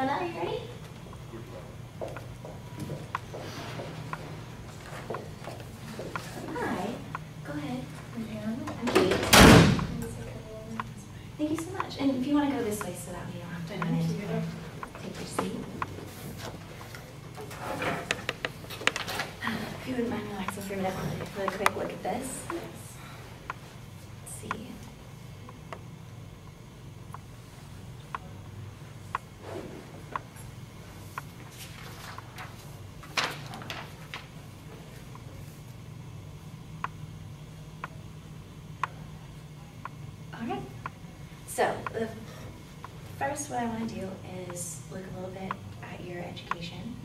Fiona, are you ready? Hi. Go ahead. I'm Kate. Thank you so much. And if you want to go this way so that we don't have to run in, take your seat. If you wouldn't mind relaxing for a minute, I want to take a really quick look at this. Let's see. All right. So the first, what I want to do is look a little bit at your education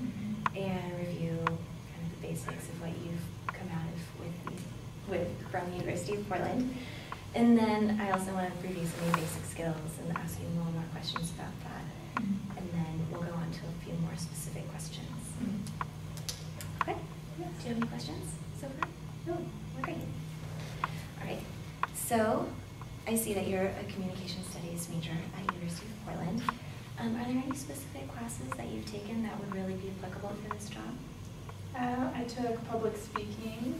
and review kind of the basics of what you've come out of with from the University of Portland. And then I also want to review some of your basic skills and ask you a little more questions about that. And then we'll go on to a few more specific questions. Okay? Yeah. Do you have any questions so far? No. Great. All right. So I see that you're a communication studies major at University of Portland. Are there any specific classes that you've taken that would really be applicable for this job? I took public speaking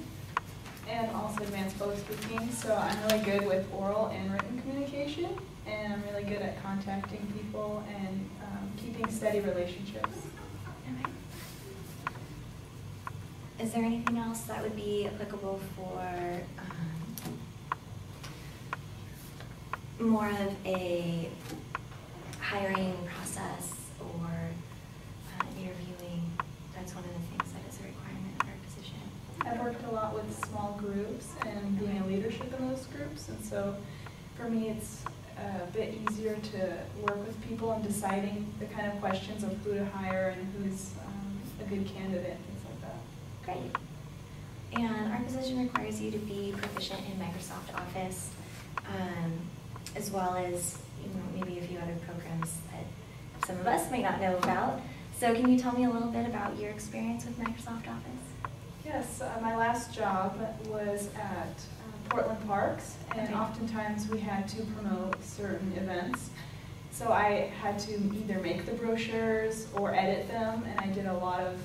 and also advanced public speaking, so I'm really good with oral and written communication, and I'm really good at contacting people and keeping steady relationships. Okay. Is there anything else that would be applicable for more of a hiring process or interviewing? That's one of the things that is a requirement of our position. I've worked a lot with small groups and being a leadership in those groups, and so for me it's a bit easier to work with people and deciding the kind of questions of who to hire and who's a good candidate, things like that. Great. And our position requires you to be proficient in Microsoft Office, as well as maybe a few other programs that some of us may not know about. So can you tell me a little bit about your experience with Microsoft Office? Yes, my last job was at Portland Parks, and oftentimes we had to promote certain events. So I had to either make the brochures or edit them, and I did a lot of,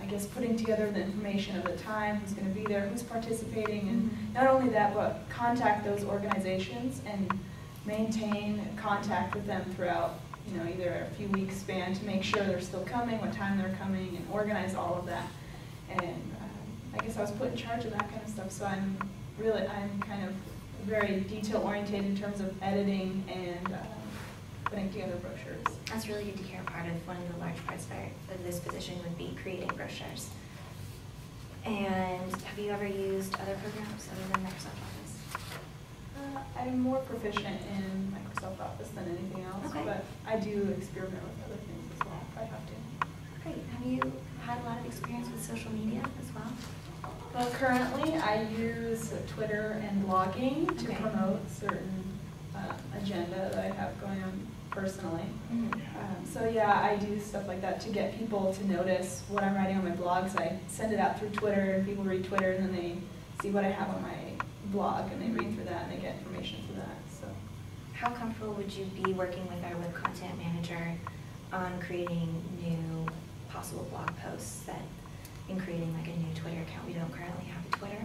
I guess, putting together the information of the time, who's going to be there, who's participating, and not only that, but contact those organizations and maintain contact with them throughout, either a few weeks span to make sure they're still coming, what time they're coming, and organize all of that. And I guess I was put in charge of that kind of stuff, so I'm kind of very detail-oriented in terms of editing and putting together brochures. That's really good to hear. Part of one of the large parts of this position would be creating brochures. And have you ever used other programs other than Microsoft Office? I'm more proficient in Microsoft Office than anything else, but I do experiment with other things as well if I have to. Great. Have you had a lot of experience with social media as well? Well, currently I use Twitter and blogging to promote certain agenda that I have going on personally. So yeah, I do stuff like that to get people to notice what I'm writing on my blogs. I send it out through Twitter, and people read Twitter, and then they see what I have on my blog, and they read through that, and they get information through that. So, how comfortable would you be working with our web content manager on creating new possible blog posts and creating like a new Twitter account? We don't currently have a Twitter.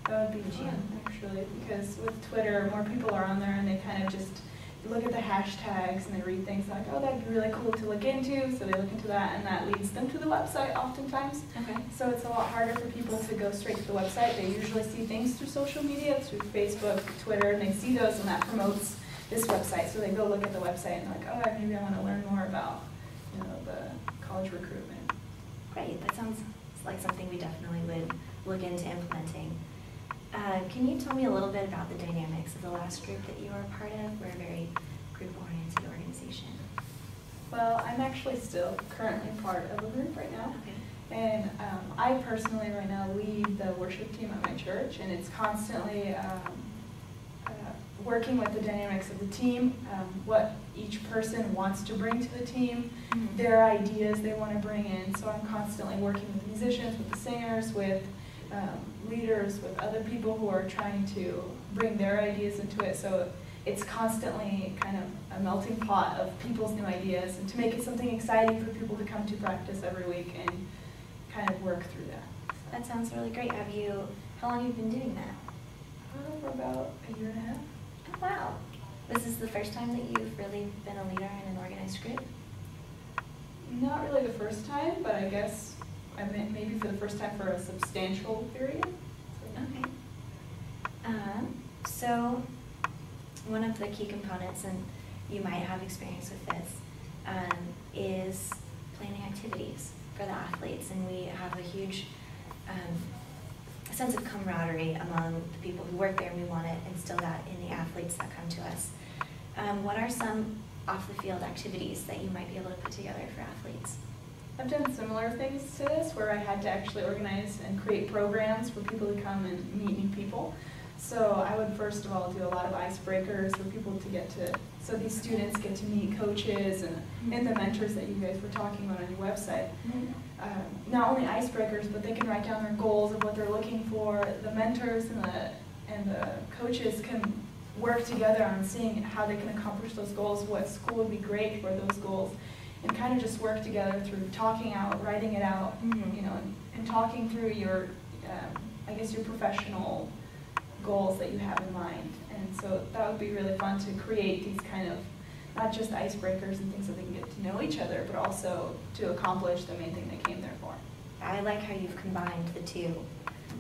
That would be fun, actually, because with Twitter, more people are on there, and they kind of just look at the hashtags and they read things like, oh, that'd be really cool to look into, so they look into that, and that leads them to the website oftentimes. So it's a lot harder for people to go straight to the website. They usually see things through social media, through Facebook, Twitter, and they see those, and that promotes this website. So they go look at the website and they're like, oh, maybe I want to learn more about the college recruitment. Great, that sounds like something we definitely would look into implementing. Can you tell me a little bit about the dynamics of the last group that you were a part of? We're a very group-oriented organization. Well, I'm actually still currently part of a group right now. And I personally right now lead the worship team at my church, and it's constantly working with the dynamics of the team, what each person wants to bring to the team, their ideas they want to bring in. So I'm constantly working with the musicians, with the singers, with leaders, with other people who are trying to bring their ideas into it. So it's constantly kind of a melting pot of people's new ideas, and to make it something exciting for people to come to practice every week and kind of work through that. That sounds really great. How long have you been doing that? For about a year and a half. Oh, wow. Was this the first time that you've really been a leader in an organized group? Not really the first time, but I guess maybe for the first time for a substantial period. Okay. So one of the key components, and you might have experience with this, is planning activities for the athletes. And we have a huge sense of camaraderie among the people who work there, and we want to instill that in the athletes that come to us. What are some off-the-field activities that you might be able to put together for athletes? I've done similar things to this, where I had to actually organize and create programs for people to come and meet new people. So I would first of all do a lot of icebreakers for people to so these students get to meet coaches and the mentors that you guys were talking about on your website. Not only icebreakers, but they can write down their goals of what they're looking for. The mentors and the coaches can work together on seeing how they can accomplish those goals, what school would be great for those goals, and kind of just work together through talking out, writing it out, and talking through your, I guess, your professional goals that you have in mind. And so that would be really fun to create these kind of, not just icebreakers and things that they can get to know each other, but also to accomplish the main thing they came there for. I like how you've combined the two.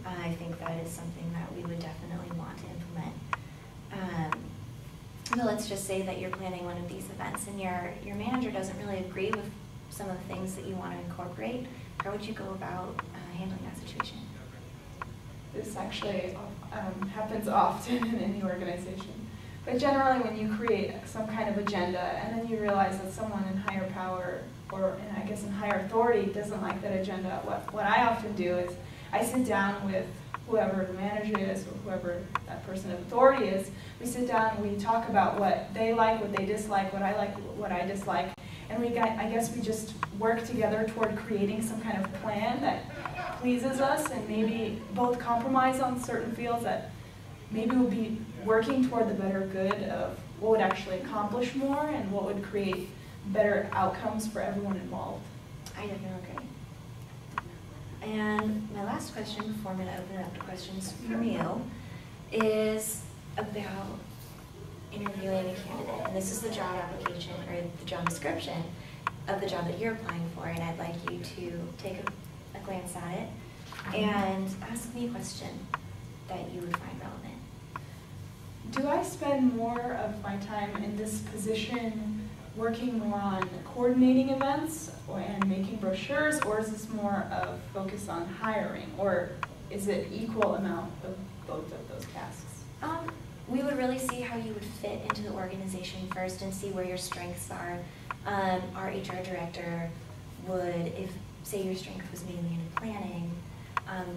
I think that is something that we would definitely want to implement. So let's just say that you're planning one of these events and your manager doesn't really agree with some of the things that you want to incorporate. How would you go about handling that situation? This actually happens often in any organization. But generally when you create some kind of agenda and then you realize that someone in higher power or I guess in higher authority doesn't like that agenda, what I often do is I sit down with whoever the manager is or whoever that person of authority is. We sit down and we talk about what they like, what they dislike, what I like, what I dislike, and I guess we just work together toward creating some kind of plan that pleases us and maybe both compromise on certain fields that maybe will be working toward the better good of what would actually accomplish more and what would create better outcomes for everyone involved. I definitely agree. And my last question before I'm going to open it up to questions from you is about interviewing a candidate. And this is the job application or the job description of the job that you're applying for, and I'd like you to take a glance at it and ask me a question that you would find relevant. Do I spend more of my time in this position working more on coordinating events and making brochures, or is this more of focus on hiring, or is it equal amount of both of those tasks? We would really see how you would fit into the organization first and see where your strengths are. Our HR director would, if say your strength was mainly in planning,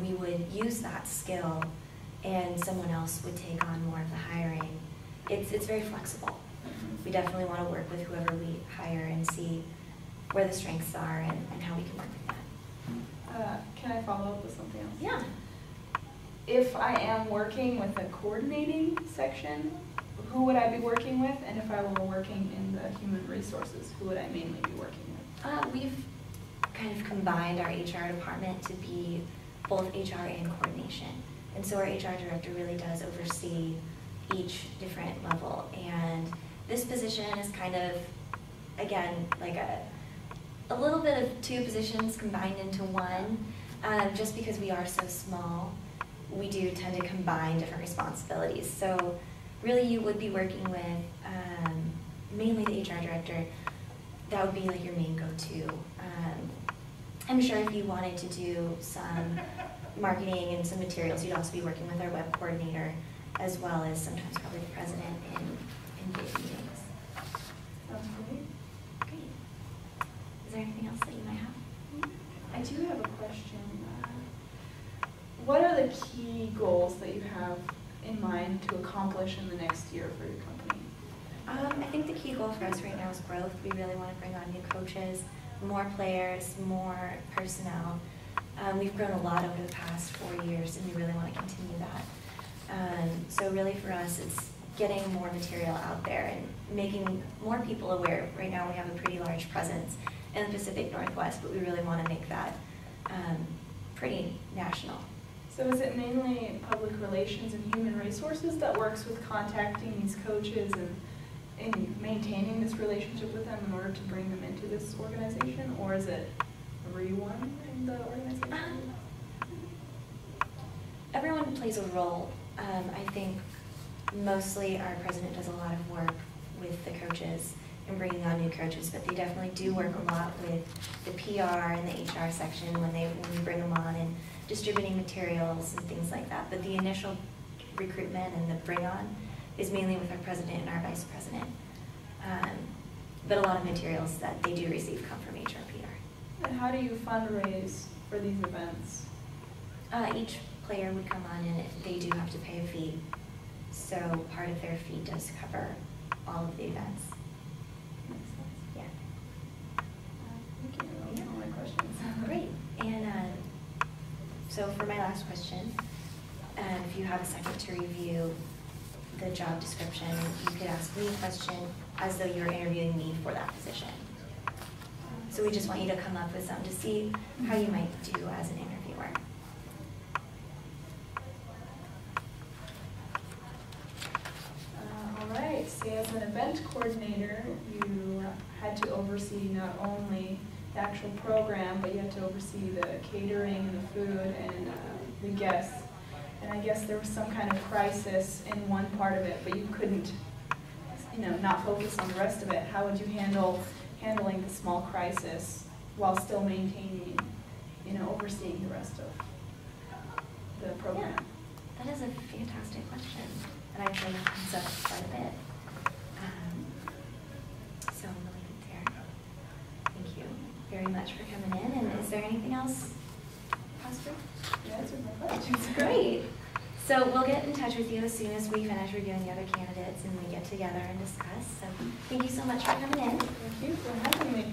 we would use that skill and someone else would take on more of the hiring. It's very flexible. We definitely want to work with whoever we hire and see where the strengths are and how we can work with that. Can I follow up with something else? Yeah. If I am working with a coordinating section, who would I be working with? And if I were working in the human resources, who would I mainly be working with? We've kind of combined our HR department to be both HR and coordination. And so our HR director really does oversee each different level. And this position is kind of, again, like a little bit of two positions combined into one. Just because we are so small, we do tend to combine different responsibilities. So really you would be working with mainly the HR director. That would be like your main go-to. I'm sure if you wanted to do some marketing and some materials, you'd also be working with our web coordinator as well as sometimes probably the president in big meetings. Sounds great. Great. Is there anything else that you might have? I do have a question. What are the key goals that you have in mind to accomplish in the next year for your company? I think the key goal for us right now is growth. We really want to bring on new coaches, more players, more personnel. We've grown a lot over the past 4 years, and we really want to continue that. So really for us, it's getting more material out there and making more people aware. Right now we have a pretty large presence in the Pacific Northwest, but we really want to make that pretty national. So is it mainly public relations and human resources that works with contacting these coaches and maintaining this relationship with them in order to bring them into this organization, or is it everyone in the organization? Everyone plays a role. I think mostly our president does a lot of work with the coaches and bringing on new coaches, but they definitely do work a lot with the PR and the HR section when we bring them on and distributing materials and things like that. But the initial recruitment and the bring on is mainly with our president and our vice president. But a lot of materials that they do receive come from HR PR. And how do you fundraise for these events? Each player would come on and they do have to pay a fee. So part of their fee does cover all of the events. Makes sense. Yeah. Thank you. Those are all my questions. Great. And so for my last question, if you have a second to review the job description, you could ask me a question as though you were interviewing me for that position. So we just want you to come up with something to see how you might do as an interviewer. All right, so as an event coordinator, you had to oversee not only the actual program, but you had to oversee the catering and the food and the guests. And I guess there was some kind of crisis in one part of it, but you couldn't, not focus on the rest of it. How would you handling the small crisis while still maintaining, overseeing the rest of the program? Yeah, that is a fantastic question, and I actually that comes up quite a bit. So I'm going to leave it there. Thank you very much for coming in. And is there anything else, Pastor? Yeah, those are my questions. Great. So we'll get in touch with you as soon as we finish reviewing the other candidates and we get together and discuss. So thank you so much for coming in. Thank you for having me.